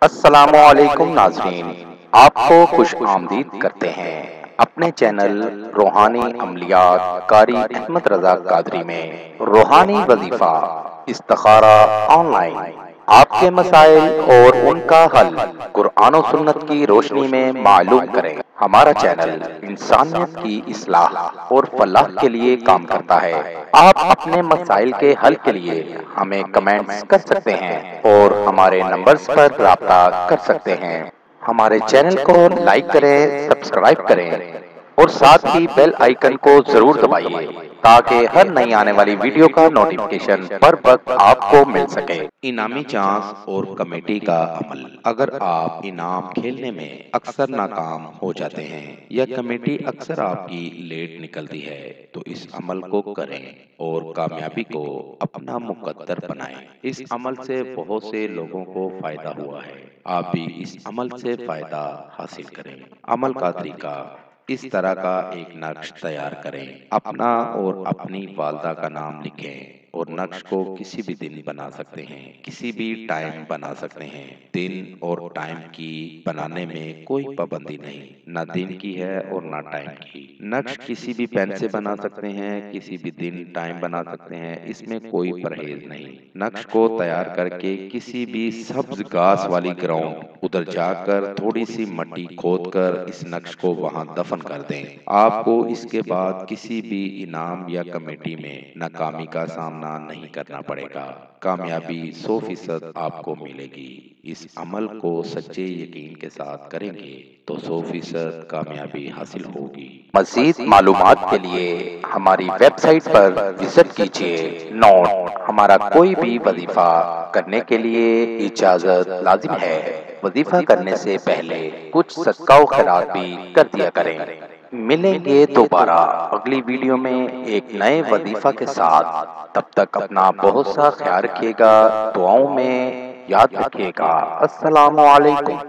السلام علیکم ناظرین، آپ کو خوش آمدید کرتے ہیں اپنے چینل روحانی عملیات قاری احمد رضا قادری میں۔ روحانی وظیفہ استخارہ آن لائن، آپ کے مسائل اور ان کا حل قرآن و سنت کی روشنی میں معلوم کریں۔ ہمارا چینل انسانیت کی اصلاح اور فلاح کے لیے کام کرتا ہے۔ آپ اپنے مسائل کے حل کے لیے ہمیں کمنٹس کر سکتے ہیں اور ہمارے نمبرز پر رابطہ کر سکتے ہیں۔ ہمارے چینل کو لائک کریں، سبسکرائب کریں اور ساتھ ہی بیل آئیکن کو ضرور دبائیے تاکہ ہر نئی آنے والی ویڈیو کا نوٹیفیکیشن پر وقت آپ کو مل سکے۔ انعامی چانس اور کمیٹی کا عمل۔ اگر آپ انعام کھیلنے میں اکثر ناکام ہو جاتے ہیں یا کمیٹی اکثر آپ کی لیٹ نکلتی ہے تو اس عمل کو کریں اور کامیابی کو اپنا مقدر بنائیں۔ اس عمل سے بہت سے لوگوں کو فائدہ ہوا ہے، آپ بھی اس عمل سے فائدہ حاصل کریں۔ عمل کا طریقہ: اس طرح کا ایک نقش تیار کریں، اپنا اور اپنی والدہ کا نام لکھیں اور نقش کو کسی بھی دن بنا سکتے ہیں، کسی بھی ٹائم بنا سکتے ہیں۔ دن اور ٹائم کی بنانے میں کوئی پابندی نہیں، نہ دن کی ہے اور نہ ٹائم کی۔ نقش کسی بھی پین سے بنا سکتے ہیں، کسی بھی دن ٹائم بنا سکتے ہیں، اس میں کوئی پرہیز نہیں۔ نقش کو تیار کر کے کسی بھی سبز گھاس والی گراؤنڈ ادھر جا کر تھوڑی سی مٹی کھود کر اس نقش کو وہاں دفن کر دیں۔ آپ کو اس کے بعد کسی بھی انعام یا کمیٹی میں ناکامی کا سامنا نہیں کرنا پڑے گا، کامیابی 100% آپ کو ملے گی۔ اس عمل کو سچے یقین کے ساتھ کریں گے تو 100% کامیابی حاصل ہوگی۔ مزید معلومات کے لیے ہماری ویب سائٹ پر وزٹ کیجیے۔ نوٹ: ہمارا کوئی بھی وظیفہ کرنے کے لیے اجازت لازم ہے۔ وظیفہ کرنے سے پہلے کچھ صدقہ و خیرات بھی کر دیا کریں۔ ملیں گے دوبارہ اگلی ویڈیو میں ایک نئے وظیفہ کے ساتھ۔ تب تک اپنا بہت سا خیال رکھیے گا، دعاؤں میں یاد رکھیے گا۔ السلام علیکم۔